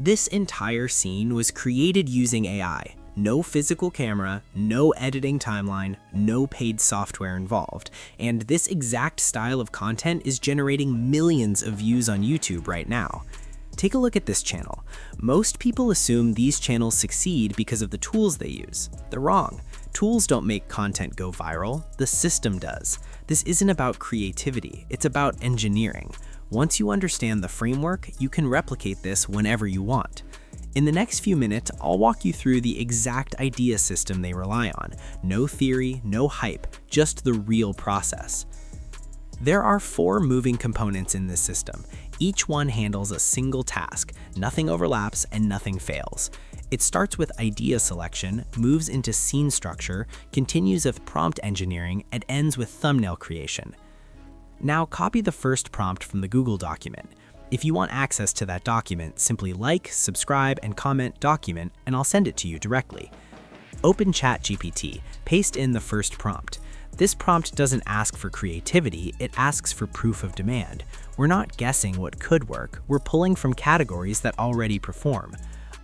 This entire scene was created using AI. No physical camera, no editing timeline, no paid software involved. And this exact style of content is generating millions of views on YouTube right now. Take a look at this channel. Most people assume these channels succeed because of the tools they use. They're wrong. Tools don't make content go viral, the system does. This isn't about creativity, it's about engineering. Once you understand the framework, you can replicate this whenever you want. In the next few minutes, I'll walk you through the exact idea system they rely on. No theory, no hype, just the real process. There are 4 moving components in this system. Each one handles a single task. Nothing overlaps and nothing fails. It starts with idea selection, moves into scene structure, continues with prompt engineering, and ends with thumbnail creation. Now copy the first prompt from the Google document. If you want access to that document, simply like, subscribe, and comment document, and I'll send it to you directly. Open ChatGPT, paste in the first prompt. This prompt doesn't ask for creativity, it asks for proof of demand. We're not guessing what could work, we're pulling from categories that already perform.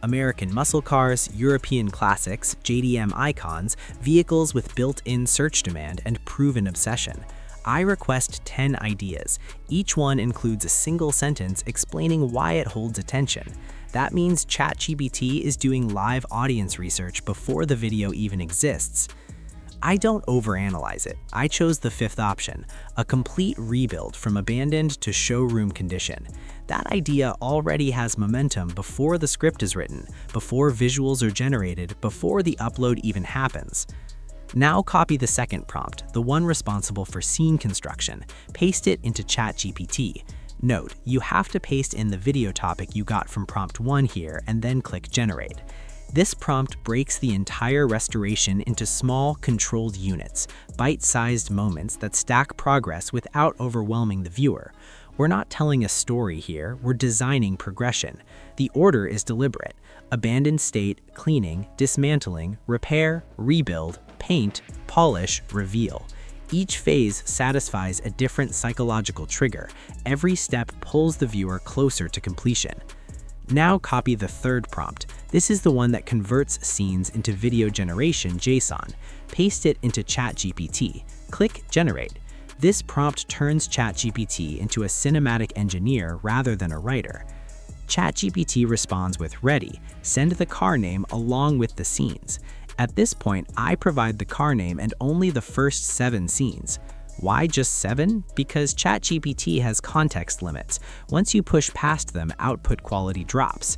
American muscle cars, European classics, JDM icons, vehicles with built-in search demand, and proven obsession. I request 10 ideas. Each one includes a single sentence explaining why it holds attention. That means ChatGPT is doing live audience research before the video even exists. I don't overanalyze it. I chose the 5th option, a complete rebuild from abandoned to showroom condition. That idea already has momentum before the script is written, before visuals are generated, before the upload even happens. Now copy the second prompt, the one responsible for scene construction. Paste it into ChatGPT. Note, you have to paste in the video topic you got from prompt 1 here and then click Generate. This prompt breaks the entire restoration into small, controlled units, bite-sized moments that stack progress without overwhelming the viewer. We're not telling a story here, we're designing progression. The order is deliberate. Abandoned state, cleaning, dismantling, repair, rebuild, paint, polish, reveal. Each phase satisfies a different psychological trigger. Every step pulls the viewer closer to completion. Now copy the third prompt. This is the one that converts scenes into video generation JSON. Paste it into ChatGPT. Click Generate. This prompt turns ChatGPT into a cinematic engineer rather than a writer. ChatGPT responds with Ready. Send the car name along with the scenes. At this point, I provide the car name and only the first 7 scenes. Why just 7? Because ChatGPT has context limits. Once you push past them, output quality drops.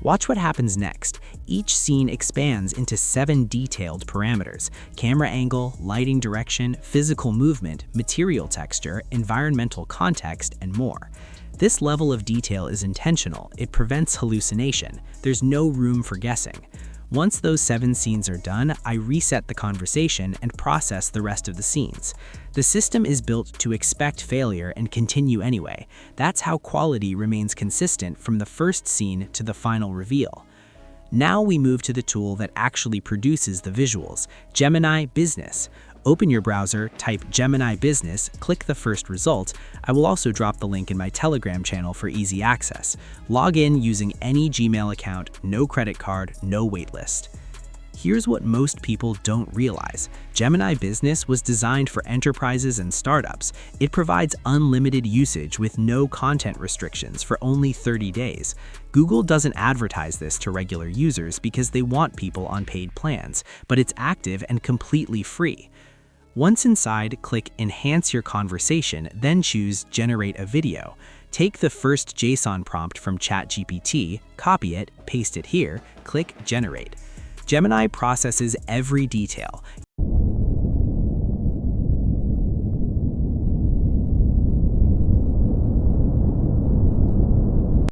Watch what happens next. Each scene expands into 7 detailed parameters: camera angle, lighting direction, physical movement, material texture, environmental context, and more. This level of detail is intentional. It prevents hallucination. There's no room for guessing. Once those 7 scenes are done, I reset the conversation and process the rest of the scenes. The system is built to expect failure and continue anyway. That's how quality remains consistent from the first scene to the final reveal. Now we move to the tool that actually produces the visuals, Gemini Business. Open your browser, type Gemini Business, click the first result. I will also drop the link in my Telegram channel for easy access. Log in using any Gmail account, no credit card, no waitlist. Here's what most people don't realize. Gemini Business was designed for enterprises and startups. It provides unlimited usage with no content restrictions for only 30 days. Google doesn't advertise this to regular users because they want people on paid plans, but it's active and completely free. Once inside, click Enhance Your Conversation, then choose Generate a Video. Take the first JSON prompt from ChatGPT, copy it, paste it here, click Generate. Gemini processes every detail.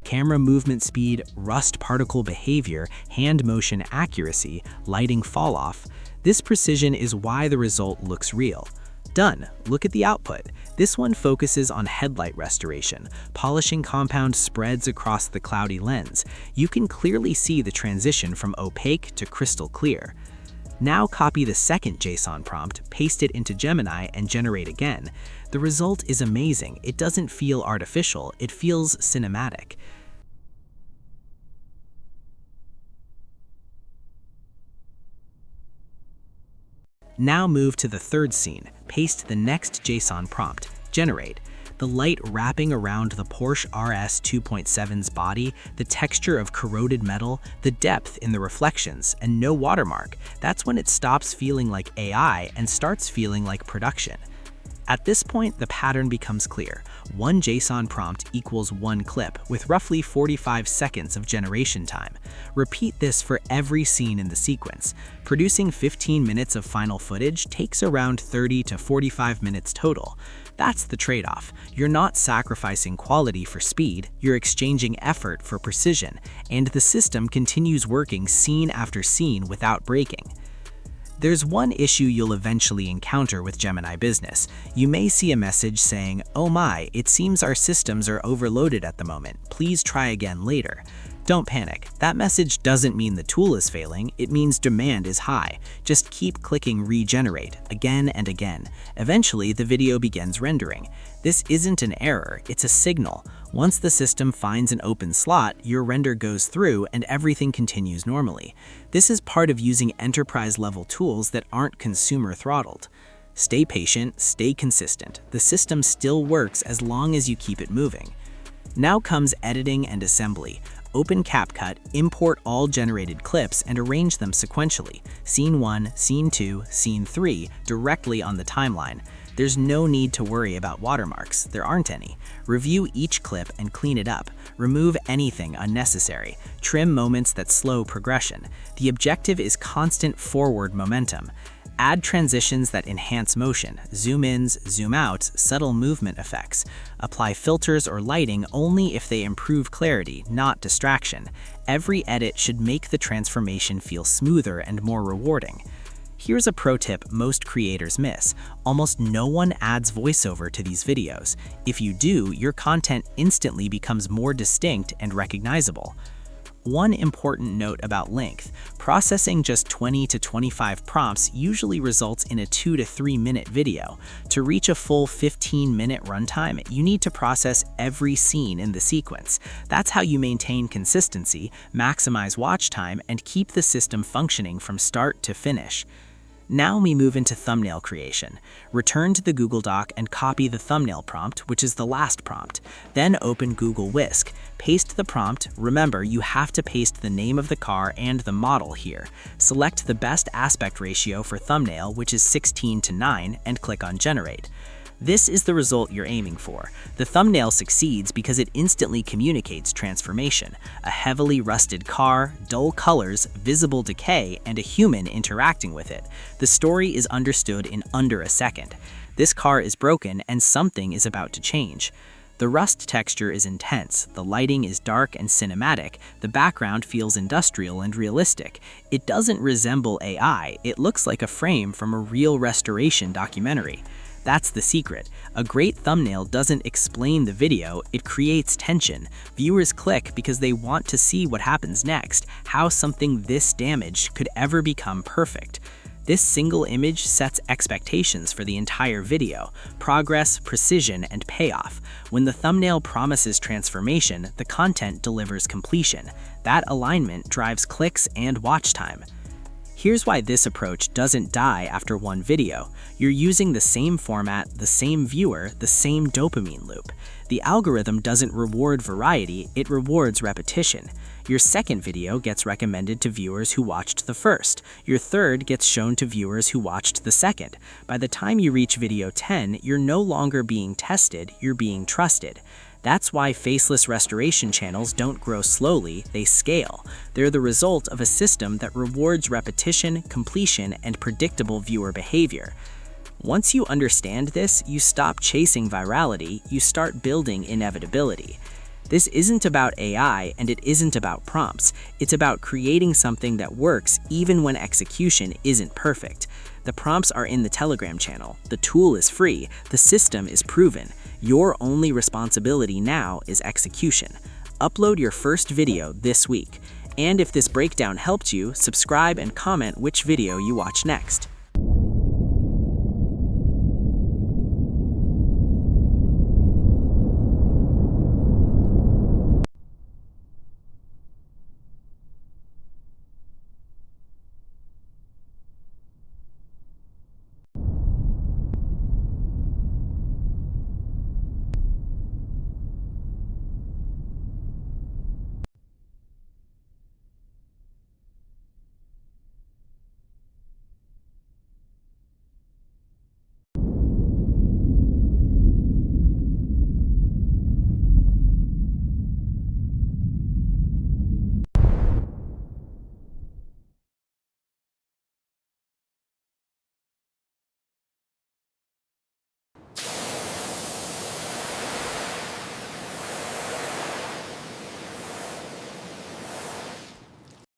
Camera movement speed, rust particle behavior, hand motion accuracy, lighting fall-off. This precision is why the result looks real. Done. Look at the output. This one focuses on headlight restoration, polishing compound spreads across the cloudy lens. You can clearly see the transition from opaque to crystal clear. Now copy the second JSON prompt, paste it into Gemini, and generate again. The result is amazing. It doesn't feel artificial, it feels cinematic. Now move to the third scene. Paste the next JSON prompt. Generate. The light wrapping around the Porsche RS 2.7's body, the texture of corroded metal, the depth in the reflections, and no watermark. That's when it stops feeling like AI and starts feeling like production. At this point, the pattern becomes clear. One JSON prompt equals one clip, with roughly 45 seconds of generation time. Repeat this for every scene in the sequence. Producing 15 minutes of final footage takes around 30 to 45 minutes total. That's the trade-off. You're not sacrificing quality for speed, you're exchanging effort for precision, and the system continues working scene after scene without breaking. There's one issue you'll eventually encounter with Gemini Business. You may see a message saying, "Oh my, it seems our systems are overloaded at the moment. Please try again later." Don't panic. That message doesn't mean the tool is failing, it means demand is high. Just keep clicking regenerate again and again. Eventually, the video begins rendering. This isn't an error, it's a signal. Once the system finds an open slot, your render goes through and everything continues normally. This is part of using enterprise-level tools that aren't consumer throttled. Stay patient, stay consistent. The system still works as long as you keep it moving. Now comes editing and assembly. Open CapCut, import all generated clips, and arrange them sequentially. Scene 1, Scene 2, Scene 3, directly on the timeline. There's no need to worry about watermarks, there aren't any. Review each clip and clean it up. Remove anything unnecessary. Trim moments that slow progression. The objective is constant forward momentum. Add transitions that enhance motion, zoom-ins, zoom-outs, subtle movement effects. Apply filters or lighting only if they improve clarity, not distraction. Every edit should make the transformation feel smoother and more rewarding. Here's a pro tip most creators miss. Almost no one adds voiceover to these videos. If you do, your content instantly becomes more distinct and recognizable. One important note about length. Processing just 20 to 25 prompts usually results in a 2 to 3 minute video. To reach a full 15-minute runtime, you need to process every scene in the sequence. That's how you maintain consistency, maximize watch time, and keep the system functioning from start to finish. Now we move into thumbnail creation. Return to the Google Doc and copy the thumbnail prompt, which is the last prompt. Then open Google Whisk. Paste the prompt. Remember, you have to paste the name of the car and the model here. Select the best aspect ratio for thumbnail, which is 16:9, and click on Generate. This is the result you're aiming for. The thumbnail succeeds because it instantly communicates transformation. A heavily rusted car, dull colors, visible decay, and a human interacting with it. The story is understood in under a second. This car is broken and something is about to change. The rust texture is intense, the lighting is dark and cinematic, the background feels industrial and realistic. It doesn't resemble AI, it looks like a frame from a real restoration documentary. That's the secret. A great thumbnail doesn't explain the video, it creates tension. Viewers click because they want to see what happens next, how something this damaged could ever become perfect. This single image sets expectations for the entire video: progress, precision, and payoff. When the thumbnail promises transformation, the content delivers completion. That alignment drives clicks and watch time. Here's why this approach doesn't die after one video. You're using the same format, the same viewer, the same dopamine loop. The algorithm doesn't reward variety, it rewards repetition. Your second video gets recommended to viewers who watched the first. Your third gets shown to viewers who watched the second. By the time you reach video 10, you're no longer being tested, you're being trusted. That's why faceless restoration channels don't grow slowly, they scale. They're the result of a system that rewards repetition, completion, and predictable viewer behavior. Once you understand this, you stop chasing virality, you start building inevitability. This isn't about AI and it isn't about prompts. It's about creating something that works even when execution isn't perfect. The prompts are in the Telegram channel. The tool is free. The system is proven. Your only responsibility now is execution. Upload your first video this week. And if this breakdown helped you, subscribe and comment which video you watch next.